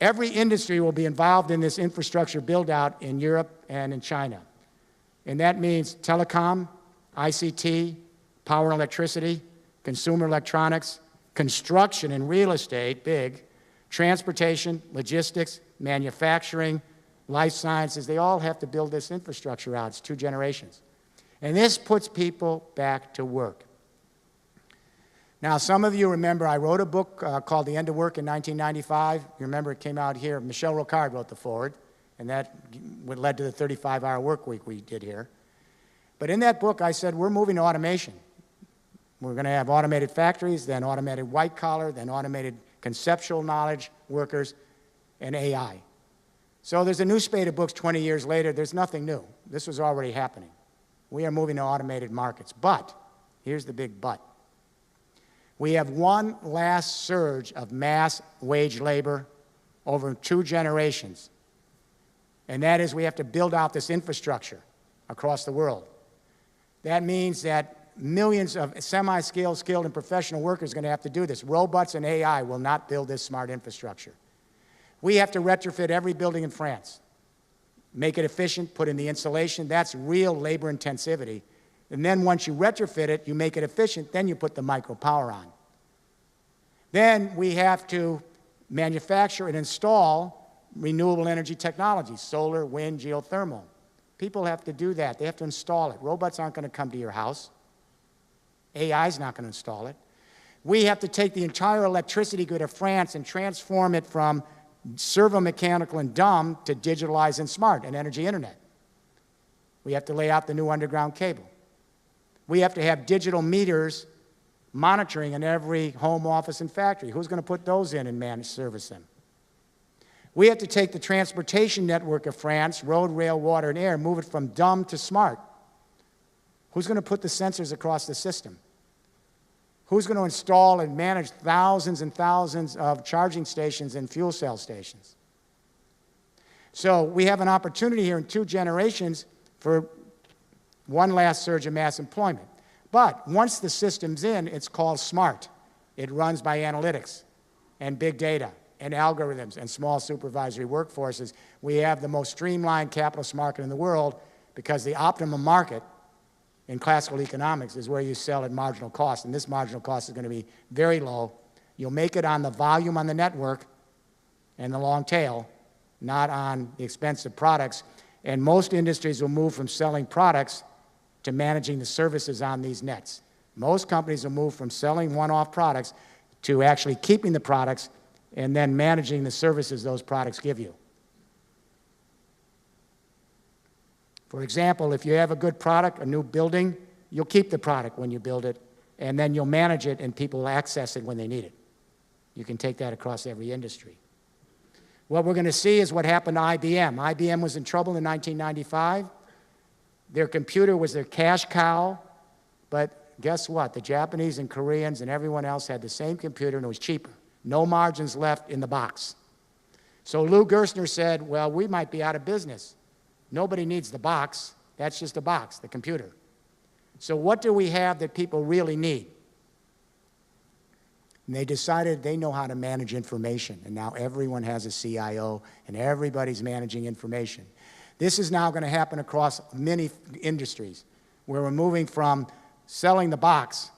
Every industry will be involved in this infrastructure build-out in Europe and in China. And that means telecom, ICT, power and electricity, consumer electronics, construction and real estate, big, transportation, logistics, manufacturing, life sciences. They all have to build this infrastructure out. It's 2 generations. And this puts people back to work. Now, some of you remember I wrote a book called The End of Work in 1995. You remember it came out here. Michel Rocard wrote the foreword, and that led to the 35-hour work week we did here. But in that book, I said, we're moving to automation. We're going to have automated factories, then automated white-collar, then automated conceptual knowledge workers, and AI. So there's a new spate of books 20 years later. There's nothing new. This was already happening. We are moving to automated markets. But, here's the big but. We have one last surge of mass wage labor over 2 generations. And that is we have to build out this infrastructure across the world. That means that millions of semi-skilled, skilled, and professional workers are going to have to do this. Robots and AI will not build this smart infrastructure. We have to retrofit every building in France, make it efficient, put in the insulation. That's real labor intensivity. And then once you retrofit it, you make it efficient, then you put the micro power on. Then we have to manufacture and install renewable energy technologies, solar, wind, geothermal. People have to do that. They have to install it. Robots aren't going to come to your house. AI is not going to install it. We have to take the entire electricity grid of France and transform it from servo-mechanical and dumb to digitalized and smart and energy internet. We have to lay out the new underground cable. We have to have digital meters monitoring in every home, office, and factory. Who's going to put those in and manage, service them? We have to take the transportation network of France, road, rail, water, and air, move it from dumb to smart. Who's going to put the sensors across the system? Who's going to install and manage thousands and thousands of charging stations and fuel cell stations? So we have an opportunity here in 2 generations for one last surge of mass employment. But once the system's in, it's called smart. It runs by analytics and big data and algorithms and small supervisory workforces. We have the most streamlined capitalist market in the world because the optimum market in classical economics is where you sell at marginal cost, and this marginal cost is going to be very low. You'll make it on the volume on the network and the long tail, not on the expensive products. And most industries will move from selling products to managing the services on these nets. Most companies will move from selling one-off products to actually keeping the products and then managing the services those products give you. For example, if you have a good product, a new building, you'll keep the product when you build it, and then you'll manage it and people will access it when they need it. You can take that across every industry. What we're going to see is what happened to IBM. IBM was in trouble in 1995. Their computer was their cash cow, but guess what? The Japanese and Koreans and everyone else had the same computer and it was cheaper. No margins left in the box. So Lou Gerstner said, well, we might be out of business. Nobody needs the box. That's just a box, the computer. So what do we have that people really need? And they decided they know how to manage information, and now everyone has a CIO, and everybody's managing information. This is now going to happen across many industries, where we're moving from selling the box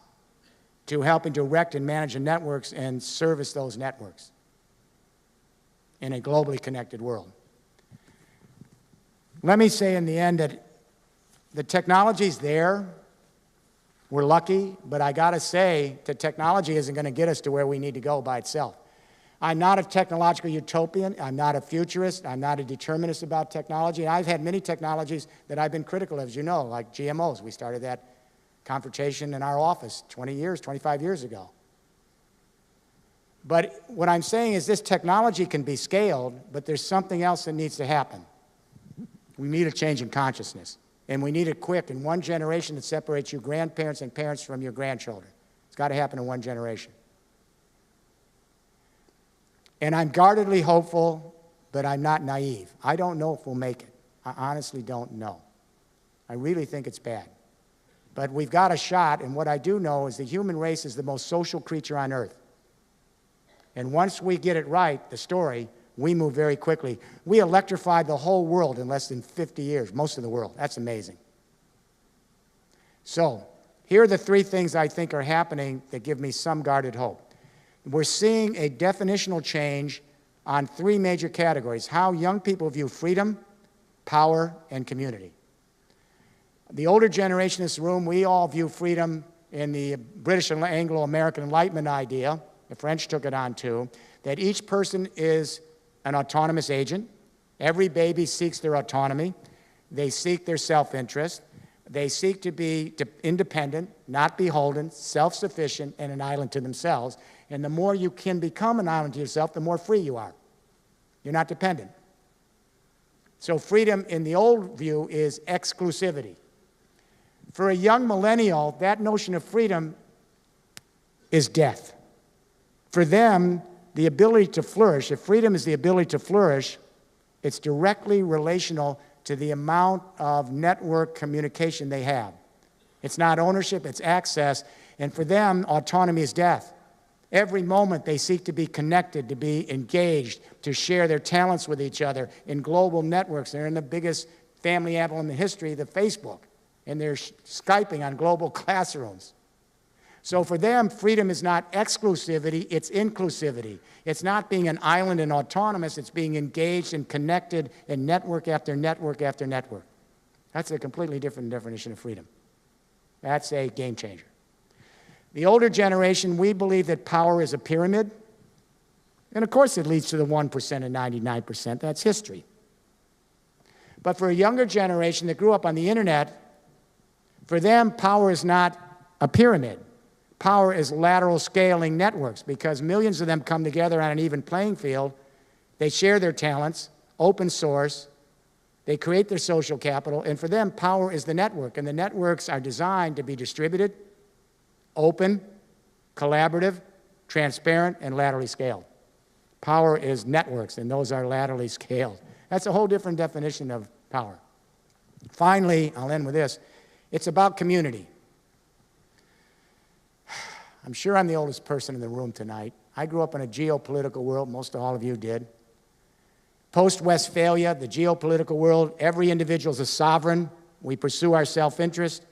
to helping direct and manage the networks and service those networks in a globally connected world. Let me say in the end that the technology's there. We're lucky, but I got to say that technology isn't going to get us to where we need to go by itself. I'm not a technological utopian. I'm not a futurist. I'm not a determinist about technology. I've had many technologies that I've been critical of, as you know, like GMOs. We started that confrontation in our office 20 years, 25 years ago. But what I'm saying is this technology can be scaled, but there's something else that needs to happen. We need a change in consciousness. And we need it quick, in one generation that separates your grandparents and parents from your grandchildren. It's got to happen in one generation. And I'm guardedly hopeful, but I'm not naive. I don't know if we'll make it. I honestly don't know. I really think it's bad. But we've got a shot, and what I do know is the human race is the most social creature on earth. And once we get it right, the story, We move very quickly. We electrified the whole world in less than 50 years, most of the world. That's amazing. So, here are the three things I think are happening that give me some guarded hope. We're seeing a definitional change on three major categories: how young people view freedom, power, and community. The older generation in this room, we all view freedom in the British and Anglo-American Enlightenment idea. The French took it on too, that each person is an autonomous agent. Every baby seeks their autonomy. They seek their self-interest. They seek to be independent, not beholden, self-sufficient, and an island to themselves. And the more you can become an island to yourself, the more free you are. You're not dependent. So freedom in the old view is exclusivity. For a young millennial, that notion of freedom is death. For them, the ability to flourish, if freedom is the ability to flourish, it's directly relational to the amount of network communication they have. It's not ownership, it's access. And for them, autonomy is death. Every moment they seek to be connected, to be engaged, to share their talents with each other in global networks. They're in the biggest family app in the history, the Facebook, and they're Skyping on global classrooms. So for them, freedom is not exclusivity, it's inclusivity. It's not being an island and autonomous, it's being engaged and connected in network after network after network. That's a completely different definition of freedom. That's a game changer. The older generation, we believe that power is a pyramid. And of course it leads to the 1% and 99%. That's history. But for a younger generation that grew up on the internet, for them, power is not a pyramid. Power is lateral scaling networks because millions of them come together on an even playing field. They share their talents, open source. They create their social capital. And for them, power is the network. And the networks are designed to be distributed, open, collaborative, transparent, and laterally scaled. Power is networks, and those are laterally scaled. That's a whole different definition of power. Finally, I'll end with this. It's about community. I'm sure I'm the oldest person in the room tonight. I grew up in a geopolitical world. Most all of you did. Post-Westphalia, the geopolitical world, every individual is a sovereign. We pursue our self-interest.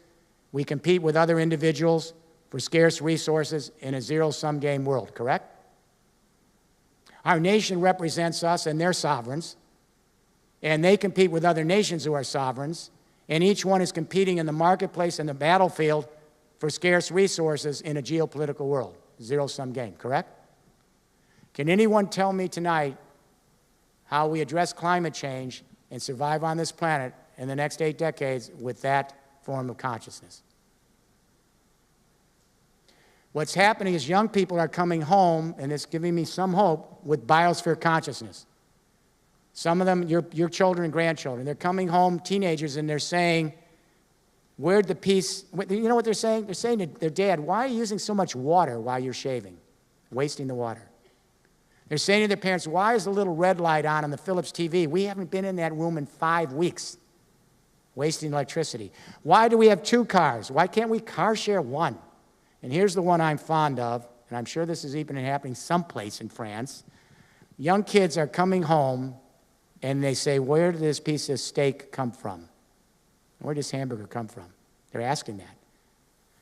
We compete with other individuals for scarce resources in a zero-sum game world, correct? Our nation represents us and they're sovereigns, and they compete with other nations who are sovereigns, and each one is competing in the marketplace and the battlefield for scarce resources in a geopolitical world, zero-sum game, correct? Can anyone tell me tonight how we address climate change and survive on this planet in the next 8 decades with that form of consciousness? What's happening is young people are coming home, and it's giving me some hope, with biosphere consciousness. Some of them, your children and grandchildren, they're coming home, teenagers, and they're saying, where'd the peace, you know what they're saying? They're saying to their dad, why are you using so much water while you're shaving? Wasting the water. They're saying to their parents, why is the little red light on the Philips TV? We haven't been in that room in 5 weeks. Wasting electricity. Why do we have 2 cars? Why can't we car share one? And here's the one I'm fond of, and I'm sure this is even happening someplace in France. Young kids are coming home, and they say, where did this piece of steak come from? Where did this hamburger come from? They're asking that.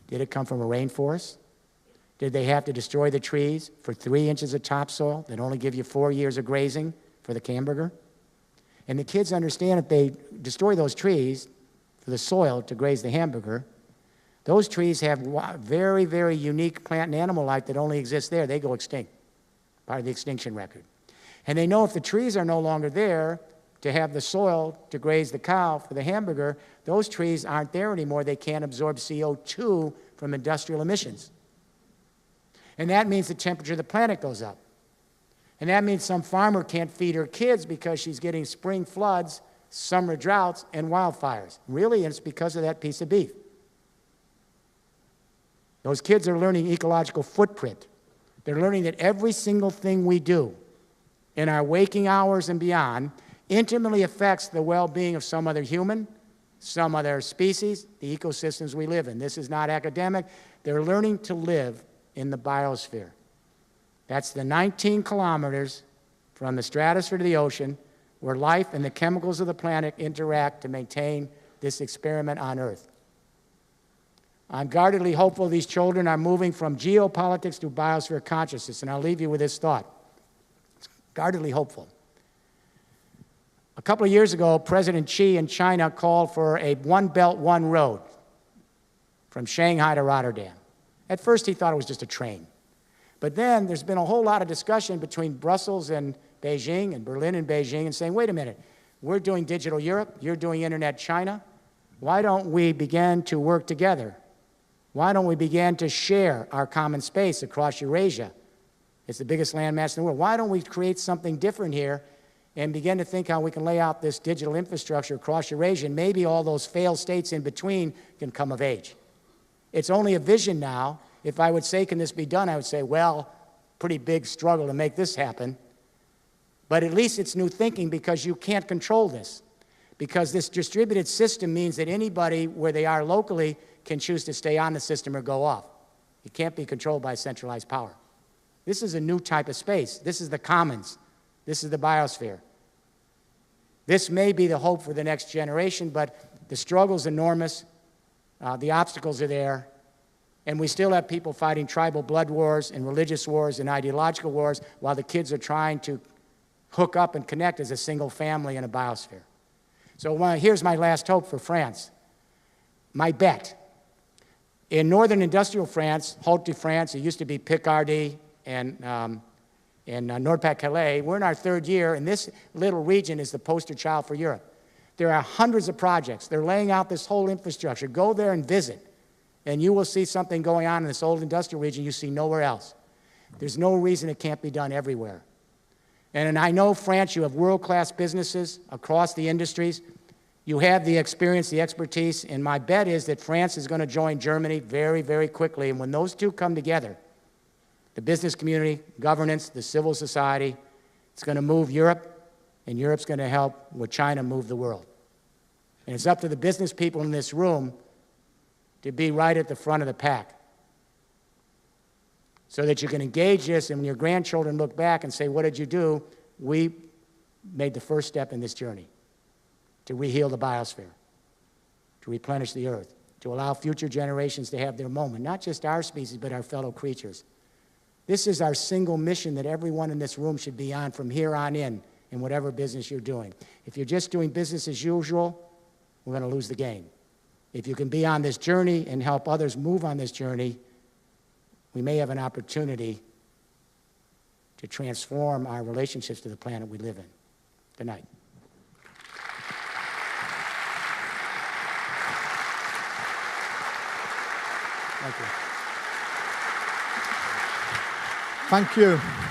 Did it come from a rainforest? Did they have to destroy the trees for 3 inches of topsoil that only give you 4 years of grazing for the hamburger? And the kids understand if they destroy those trees for the soil to graze the hamburger, those trees have very, very unique plant and animal life that only exists there. They go extinct, part of the extinction record. And they know if the trees are no longer there to have the soil to graze the cow for the hamburger, those trees aren't there anymore. They can't absorb CO2 from industrial emissions. And that means the temperature of the planet goes up. And that means some farmer can't feed her kids because she's getting spring floods, summer droughts, and wildfires. Really, it's because of that piece of beef. Those kids are learning ecological footprint. They're learning that every single thing we do in our waking hours and beyond intimately affects the well-being of some other human, some other species, the ecosystems we live in. This is not academic. They're learning to live in the biosphere. That's the 19 kilometers from the stratosphere to the ocean, where life and the chemicals of the planet interact to maintain this experiment on Earth. I'm guardedly hopeful these children are moving from geopolitics to biosphere consciousness, and I'll leave you with this thought. Guardedly hopeful. A couple of years ago, President Xi in China called for a one belt, one road from Shanghai to Rotterdam. At first, he thought it was just a train. But then there's been a whole lot of discussion between Brussels and Beijing and Berlin and Beijing and saying, wait a minute, we're doing digital Europe, you're doing internet China. Why don't we begin to work together? Why don't we begin to share our common space across Eurasia? It's the biggest landmass in the world. Why don't we create something different here and begin to think how we can lay out this digital infrastructure across Eurasia, and maybe all those failed states in between can come of age. It's only a vision now. If I would say, can this be done, I would say, well, pretty big struggle to make this happen. But at least it's new thinking, because you can't control this. Because this distributed system means that anybody, where they are locally, can choose to stay on the system or go off. It can't be controlled by centralized power. This is a new type of space. This is the commons. This is the biosphere. This may be the hope for the next generation, but the struggle's enormous. The obstacles are there. And we still have people fighting tribal blood wars and religious wars and ideological wars while the kids are trying to hook up and connect as a single family in a biosphere. So here's my last hope for France. My bet. In northern industrial France, Haute-de-France, it used to be Picardy and Nord-Pas-de-Calais, we're in our third year, and this little region is the poster child for Europe. There are hundreds of projects. They're laying out this whole infrastructure. Go there and visit, and you will see something going on in this old industrial region you see nowhere else. There's no reason it can't be done everywhere. And I know France, you have world-class businesses across the industries. You have the experience, the expertise, and my bet is that France is going to join Germany very, very quickly. And when those two come together, the business community, governance, the civil society, it's going to move Europe, and Europe's going to help with China move the world. And it's up to the business people in this room to be right at the front of the pack so that you can engage this, and when your grandchildren look back and say, what did you do? We made the first step in this journey to reheal the biosphere, to replenish the earth, to allow future generations to have their moment, not just our species, but our fellow creatures. This is our single mission that everyone in this room should be on from here on in whatever business you're doing. If you're just doing business as usual, we're going to lose the game. If you can be on this journey and help others move on this journey, we may have an opportunity to transform our relationships to the planet we live in. Good night. Thank you. Thank you.